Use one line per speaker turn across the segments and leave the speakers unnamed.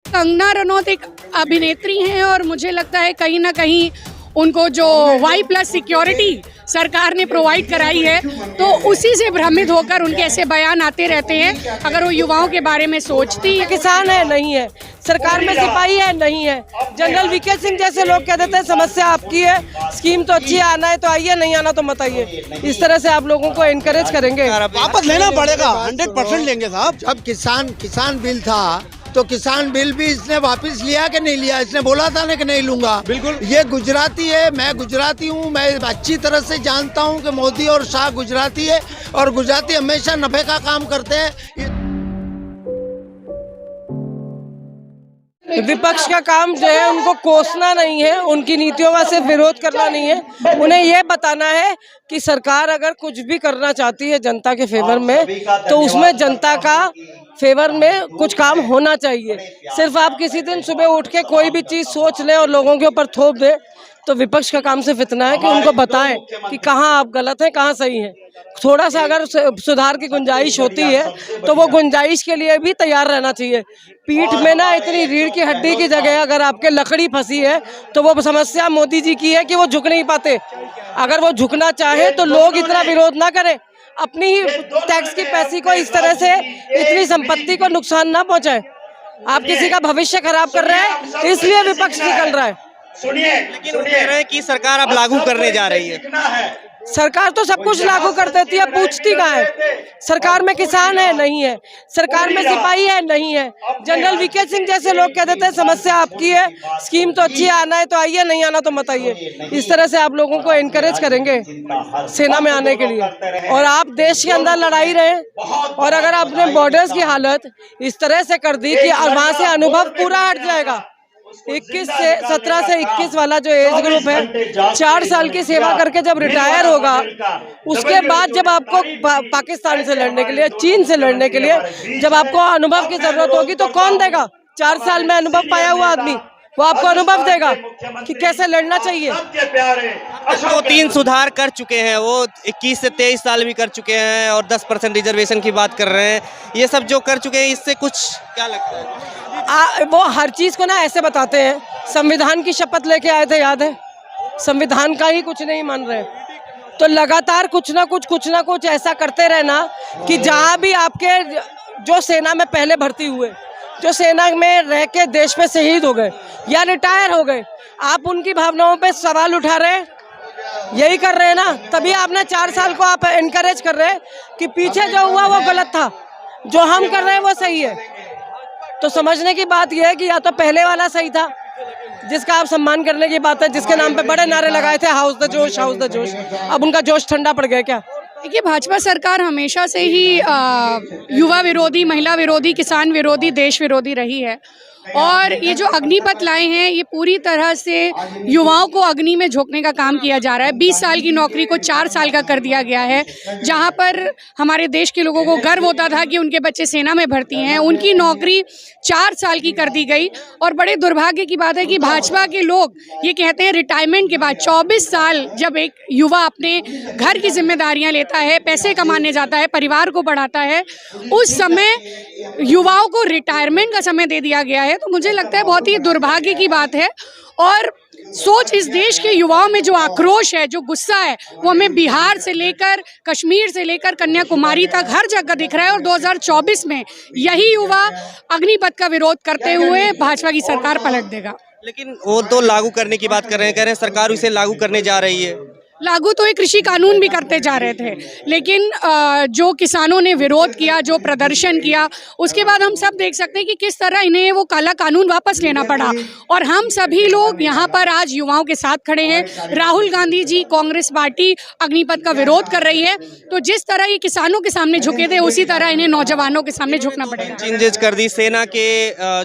कंगना रनौत एक अभिनेत्री हैं और मुझे लगता है कहीं ना कहीं उनको जो Y+ सिक्योरिटी सरकार ने प्रोवाइड कराई है तो उसी से भ्रमित होकर उनके ऐसे बयान आते रहते हैं। अगर वो युवाओं के बारे में सोचती है,
किसान है नहीं है, सरकार में सिपाही है नहीं है, जनरल वीके सिंह जैसे लोग कह देते हैं समस्या आपकी है, स्कीम तो अच्छी है, आना है तो आइए, नहीं आना तो मत आइए। इस तरह से आप लोगों को एनकरेज करेंगे।
वापस लेना पड़ेगा, 100% लेंगे साहब।
जब किसान बिल था तो किसान बिल भी इसने वापस लिया कि नहीं लिया? इसने बोला था ना कि नहीं लूंगा।
बिल्कुल।
ये गुजराती है, मैं गुजराती हूँ, मैं अच्छी तरह से जानता हूँ कि मोदी और शाह गुजराती है और गुजराती हमेशा नफे का काम करते हैं।
विपक्ष का काम जो है उनको कोसना नहीं है, उनकी नीतियों का सिर्फ विरोध करना नहीं है, उन्हें ये बताना है कि सरकार अगर कुछ भी करना चाहती है जनता के फेवर में तो उसमें जनता का फेवर में कुछ काम होना चाहिए। सिर्फ आप किसी दिन सुबह उठ के कोई भी चीज़ सोच लें और लोगों के ऊपर थोप दें तो विपक्ष का काम सिर्फ इतना है कि उनको बताएं कि कहाँ आप गलत हैं, कहाँ सही है। थोड़ा सा अगर सुधार की गुंजाइश होती है तो वो गुंजाइश के लिए भी तैयार रहना चाहिए। पीठ में ना इतनी रीढ़ की हड्डी की जगह अगर आपके लकड़ी फंसी है तो वो समस्या मोदी जी की है कि वो झुक नहीं पाते। अगर वो झुकना चाहे तो लोग इतना विरोध ना करें, अपनी ही टैक्स की पैसे को इस तरह से इतनी संपत्ति को नुकसान ना पहुंचाए। आप किसी का भविष्य खराब कर रहे हैं, इसलिए विपक्ष निकल रहा है।
लेकिन वो कह रहे हैं कि सरकार अब लागू करने जा रही है।
सरकार तो सब कुछ लागू कर देती है, पूछती कहाँ है? सरकार में किसान है नहीं है, सरकार में सिपाही है नहीं है, जनरल वीके सिंह जैसे लोग कह देते हैं समस्या आपकी है, स्कीम तो अच्छी है, आना है तो आइए, नहीं आना तो मत आइए। इस तरह से आप लोगों को एनकरेज करेंगे सेना में आने के लिए। और आप देश के अंदर लड़ाई रहे और अगर आपने बॉर्डर्स की हालत इस तरह से कर दी कि वहाँ से अनुभव पूरा हट जाएगा। 17 से 21 वाला जो एज ग्रुप है, 4 साल की सेवा करके जब रिटायर होगा उसके बाद जब आपको पाकिस्तान से लड़ने के लिए, चीन से लड़ने के लिए जब आपको अनुभव की जरूरत होगी तो कौन देगा? 4 साल में अनुभव पाया हुआ आदमी वो आपको अनुभव देगा कि कैसे लड़ना चाहिए।
वो 3 सुधार कर चुके हैं, वो 21 से 23 साल भी कर चुके हैं और 10% रिजर्वेशन की बात कर रहे हैं। ये सब जो कर चुके हैं इससे कुछ क्या लगता है?
वो हर चीज को ना ऐसे बताते हैं, संविधान की शपथ लेके आए थे, याद है? संविधान का ही कुछ नहीं मान रहे। तो लगातार कुछ ना कुछ ऐसा करते रहना कि जहाँ भी आपके जो सेना में पहले भर्ती हुए, जो सेना में रह के देश पे शहीद हो गए या रिटायर हो गए, आप उनकी भावनाओं पे सवाल उठा रहे हैं, यही कर रहे हैं ना। तभी आपने 4 साल को आप एनकरेज कर रहे हैं कि पीछे जो हुआ वो गलत था, जो हम कर रहे हैं वो सही है। तो समझने की बात यह है कि या तो पहले वाला सही था जिसका आप सम्मान करने की बात है, जिसके नाम पे बड़े नारे लगाए थे, हाउस द जोश, हाउस द जोश, अब उनका जोश ठंडा पड़ गया क्या?
देखिए, भाजपा सरकार हमेशा से ही युवा विरोधी, महिला विरोधी, किसान विरोधी, देश विरोधी रही है और ये जो अग्निपथ लाए हैं ये पूरी तरह से युवाओं को अग्नि में झोंकने का काम किया जा रहा है। 20 साल की नौकरी को 4 साल का कर दिया गया है। जहां पर हमारे देश के लोगों को गर्व होता था कि उनके बच्चे सेना में भर्ती हैं, उनकी नौकरी 4 साल की कर दी गई। और बड़े दुर्भाग्य की बात है कि भाजपा के लोग ये कहते हैं रिटायरमेंट के बाद 24 साल जब एक युवा अपने घर की जिम्मेदारियां लेता है, पैसे कमाने जाता है, परिवार को बढ़ाता है, उस समय युवाओं को रिटायरमेंट का समय दे दिया गया है। तो मुझे लगता है बहुत ही दुर्भाग्य की बात है। और सोच, इस देश के युवाओं में जो आक्रोश है, जो गुस्सा है, वो हमें बिहार से लेकर कश्मीर से लेकर कन्याकुमारी तक हर जगह दिख रहा है। और 2024 में यही युवा अग्निपथ का विरोध करते हुए भाजपा की सरकार पलट देगा।
लेकिन वो तो लागू करने की बात कर रहे हैं, कह रहे हैं सरकार उसे लागू करने जा रही है।
लागू तो एक कृषि कानून भी करते जा रहे थे, लेकिन जो किसानों ने विरोध किया, जो प्रदर्शन किया, उसके बाद हम सब देख सकते हैं कि किस तरह इन्हें वो काला कानून वापस लेना पड़ा। और हम सभी लोग यहाँ पर आज युवाओं के साथ खड़े हैं। राहुल गांधी जी, कांग्रेस पार्टी अग्निपथ का विरोध कर रही है। तो जिस तरह ये किसानों के सामने झुके थे उसी तरह इन्हें नौजवानों के सामने झुकना पड़ेगा।
चेंजेस कर दी। सेना के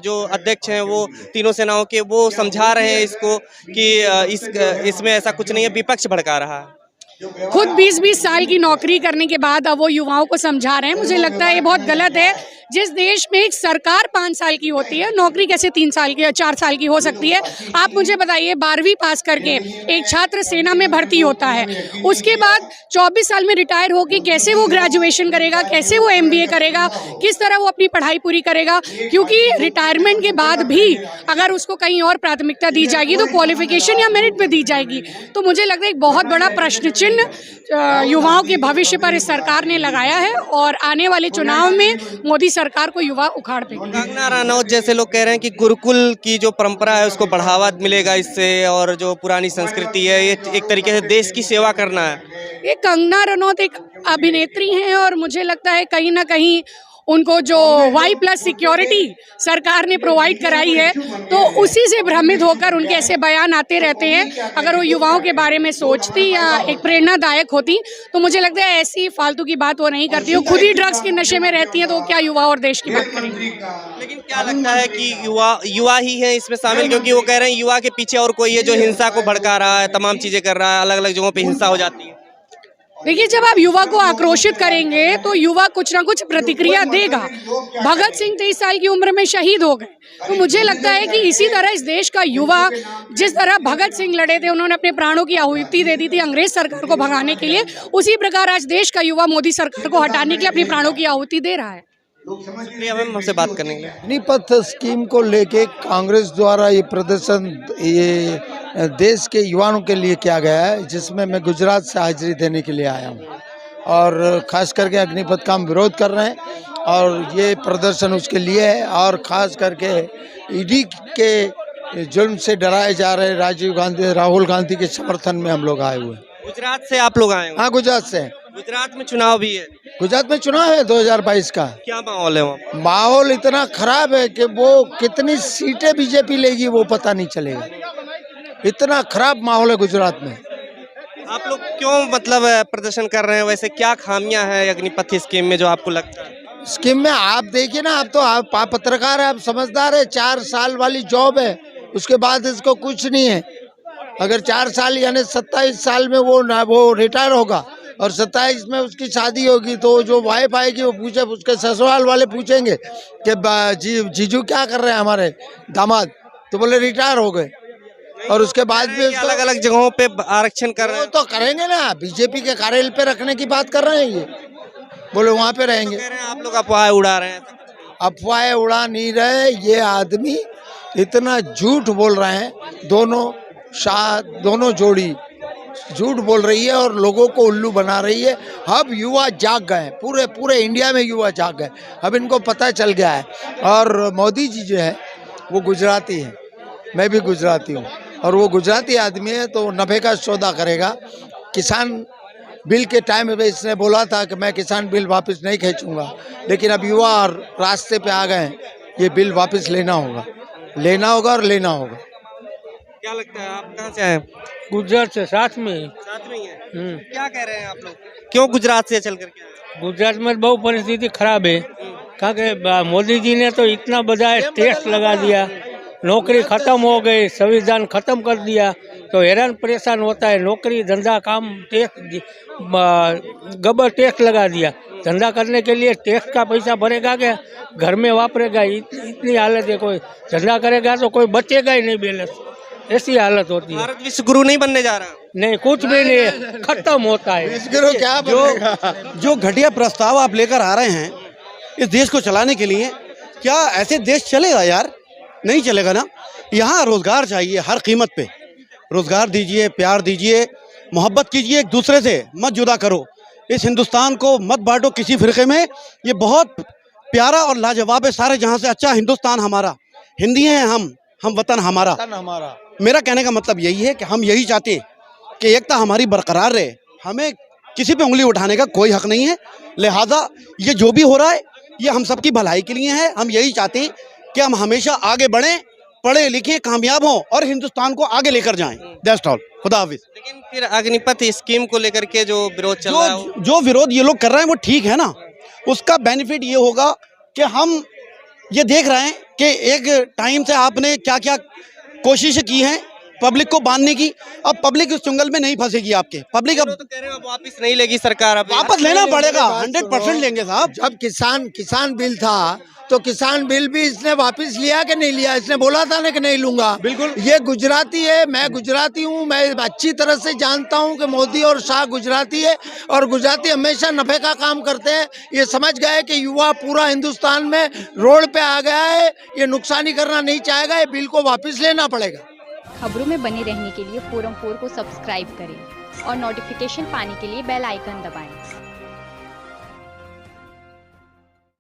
जो अध्यक्ष हैं वो तीनों सेनाओं के, वो समझा रहे हैं इसको कि इसमें ऐसा कुछ नहीं है, विपक्ष भड़का रहा है। खुद
20-20 साल की नौकरी करने के बाद अब वो युवाओं को समझा रहे हैं। मुझे लगता है ये बहुत गलत है। जिस देश में एक सरकार 5 साल की होती है, नौकरी कैसे 3 साल की या 4 साल की हो सकती है? आप मुझे बताइए, 12वीं पास करके एक छात्र सेना में भर्ती होता है, उसके बाद 24 साल में रिटायर होकर कैसे वो ग्रेजुएशन करेगा, कैसे वो MBA करेगा, किस तरह वो अपनी पढ़ाई पूरी करेगा? क्योंकि रिटायरमेंट के बाद भी अगर उसको कहीं और प्राथमिकता दी जाएगी तो क्वालिफिकेशन या मेरिट पे दी जाएगी। तो मुझे लगता है एक बहुत बड़ा प्रश्न चिन्ह युवाओं के भविष्य पर इस सरकार ने लगाया है और आने वाले चुनाव में मोदी सरकार को युवा उखाड़ देंगे।
कंगना रनौत जैसे लोग कह रहे हैं कि गुरुकुल की जो परंपरा है उसको बढ़ावा मिलेगा इससे, और जो पुरानी संस्कृति है ये एक तरीके से देश की सेवा करना है।
ये कंगना रनौत एक अभिनेत्री हैं और मुझे लगता है कहीं ना कहीं उनको जो Y+ सिक्योरिटी सरकार ने प्रोवाइड कराई है तो उसी से भ्रमित होकर उनके ऐसे बयान आते रहते हैं। अगर वो युवाओं के बारे में सोचती या एक प्रेरणादायक होती तो मुझे लगता है ऐसी फालतू की बात वो नहीं करती। वो खुद ही ड्रग्स के नशे में रहती हैं तो वो क्या युवा और देश की बात करेंगी?
लेकिन क्या लगता है कि युवा ही है इसमें शामिल, क्योंकि वो कह रहे हैं युवा के पीछे और कोई है जो हिंसा को भड़का रहा है, तमाम चीजें कर रहा है, अलग अलग जगहों पे हिंसा हो जाती है।
देखिए, जब आप युवा को आक्रोशित करेंगे तो युवा कुछ ना कुछ प्रतिक्रिया देगा। भगत सिंह 23 साल की उम्र में शहीद हो गए, तो मुझे लगता है कि इसी तरह इस देश का युवा, जिस तरह भगत सिंह लड़े थे, उन्होंने अपने प्राणों की आहुति दे दी थी अंग्रेज सरकार को भगाने के लिए, उसी प्रकार आज देश का युवा मोदी सरकार को हटाने के लिए अपने प्राणों की आहुति दे रहा है।
हमसे बात करने के लिए
अग्निपथ स्कीम को लेके कांग्रेस द्वारा ये प्रदर्शन ये देश के युवाओं के लिए किया गया है, जिसमें मैं गुजरात से हाजिरी देने के लिए आया हूँ और खास करके अग्निपथ का हम विरोध कर रहे हैं और ये प्रदर्शन उसके लिए है। और खास करके ईडी के जुर्म से डराए जा रहे राहुल गांधी के समर्थन में हम लोग आए हुए हैं।
गुजरात से आप लोग आए हो?
हाँ, गुजरात से।
गुजरात में चुनाव भी है?
गुजरात में चुनाव है 2022 का।
क्या माहौल है वहाँ?
माहौल इतना खराब है कि वो कितनी सीटें बीजेपी लेगी वो पता नहीं चलेगा, इतना खराब माहौल है गुजरात में।
आप लोग क्यों मतलब प्रदर्शन कर रहे हैं? वैसे क्या खामियां हैं अग्निपथ स्कीम में जो आपको लगता है?
स्कीम में आप देखिए ना, आप पत्रकार है, आप समझदार है, 4 साल वाली जॉब है, उसके बाद इसको कुछ नहीं है। अगर 4 साल यानी 27 साल में वो रिटायर होगा और 27 में उसकी शादी होगी तो जो वाइफ आएगी वो पूछे, उसके ससुराल वाले पूछेंगे कि जीजू क्या कर रहे हैं हमारे हैं तो बोले रिटायर हो गए। और उसके बाद भी
अलग अलग जगहों पे आरक्षण कर रहे हैं
तो करेंगे ना, बीजेपी के कार्यालय पे रखने की बात कर रहे हैं, ये बोले वहाँ पे रहेंगे।
आप लोग अफवाह उड़ा रहे हैं।
अफवाहें उड़ा नहीं रहे, ये आदमी इतना झूठ बोल रहे हैं। दोनों जोड़ी झूठ बोल रही है और लोगों को उल्लू बना रही है। अब युवा जाग गए, पूरे इंडिया में युवा जाग गए, अब इनको पता चल गया है। और मोदी जी जो है वो गुजराती है, मैं भी गुजराती हूँ और वो गुजराती आदमी है तो नफे का सौदा करेगा। किसान बिल के टाइम पे इसने बोला था कि मैं किसान बिल वापस नहीं खींचूंगा, लेकिन अब युवा रास्ते पे आ गए हैं, ये बिल वापस लेना होगा और लेना होगा।
क्या लगता है, आप कहाँ से आए?
गुजरात से, साथ में ही
है। क्या कह रहे हैं आप लोग, क्यों गुजरात से चल करके आए?
गुजरात में बहुत परिस्थिति खराब है, क्योंकि मोदी जी ने तो इतना बड़ा टैक्स लगा दिया, नौकरी खत्म हो गई, संविधान खत्म कर दिया, तो हैरान परेशान होता है। नौकरी धंधा काम टैक्स गबर टैक्स लगा दिया, धंधा करने के लिए टैक्स का पैसा भरेगा क्या, घर में वापरेगा, इतनी हालत है। कोई धंधा करेगा तो कोई बचेगा ही नहीं बैलेंस, ऐसी हालत होती है।
भारत विश्व गुरु नहीं बनने जा रहा?
नहीं, कुछ भी नहीं, खत्म होता है।
क्या
जो घटिया प्रस्ताव आप लेकर आ रहे हैं इस देश को चलाने के लिए, क्या ऐसे देश चलेगा यार? नहीं चलेगा ना। यहाँ रोजगार चाहिए, हर कीमत पे रोजगार दीजिए, प्यार दीजिए, मोहब्बत कीजिए, एक दूसरे से मत जुदा करो। इस हिंदुस्तान को मत बांटो किसी फिरके में। ये बहुत प्यारा और लाजवाब है, सारे जहाँ से अच्छा हिंदुस्तान हमारा। हिंदी हैं हम वतन हमारा। मेरा कहने का मतलब यही है कि हम यही चाहते हैं कि एकता हमारी बरकरार रहे, हमें किसी पे उंगली उठाने का कोई हक नहीं है। लिहाजा ये जो भी हो रहा है ये हम सबकी भलाई के लिए है। हम यही चाहते हैं कि हम हमेशा आगे बढ़ें, पढ़े लिखें, कामयाब हों और हिंदुस्तान को आगे लेकर जाएं। That's all. खुदा हाफिज।
लेकिन फिर अग्निपथ स्कीम को लेकर के जो विरोध चल रहा है,
जो विरोध ये लोग कर रहे हैं वो ठीक है ना। उसका बेनिफिट ये होगा कि हम ये देख रहे हैं कि एक टाइम से आपने क्या क्या कोशिश की हैं, पब्लिक को बांधने की। अब पब्लिक इस चुंगल में नहीं फंसेगी आपके, पब्लिक अब
तो कह रहे हो अब वापस नहीं लेगी सरकार, अब
वापस लेना पड़ेगा, 100% लेंगे साहब।
जब किसान बिल था तो किसान बिल भी इसने वापस लिया कि नहीं लिया? इसने बोला था ना कि नहीं लूंगा।
बिल्कुल।
ये गुजराती है, मैं गुजराती हूँ, मैं अच्छी तरह से जानता हूँ कि मोदी और शाह गुजराती है और गुजराती हमेशा नफे का काम करते हैं। ये समझ गए कि युवा पूरा हिंदुस्तान में रोड पे आ गया है, ये नुकसानी करना नहीं चाहेगा, ये बिल को वापस लेना पड़ेगा।
खबरों में बने रहने के लिए फोरम 4 को सब्सक्राइब करें और नोटिफिकेशन पाने के लिए बेल आइकन दबाएं।